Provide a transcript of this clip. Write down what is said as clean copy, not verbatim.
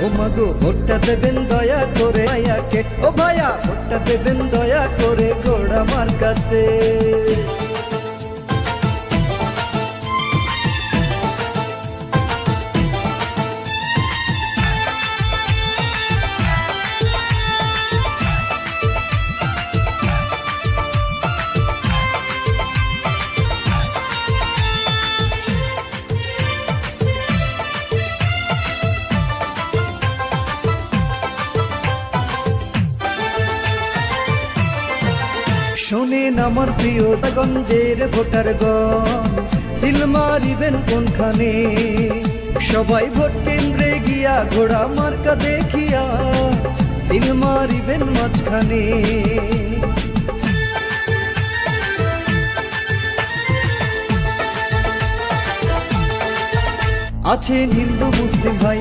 ও মাগো ভোটটা দেবেন দয়া করে ভাইয়াকে, ও ভাইয়া ভোটটা দেবেন দয়া করে ঘোড়া মার্কাতে। শোনেন আমার প্রিয় গঞ্জের ভোটারগণ, সিল মারিবেন কোনখানে? সবাই ভোট কেন্দ্রে গিয়া ঘোড়া মার্কা দেখিয়া সিল মারিবেন মাঝখানে। আছেন হিন্দু মুসলিম ভাই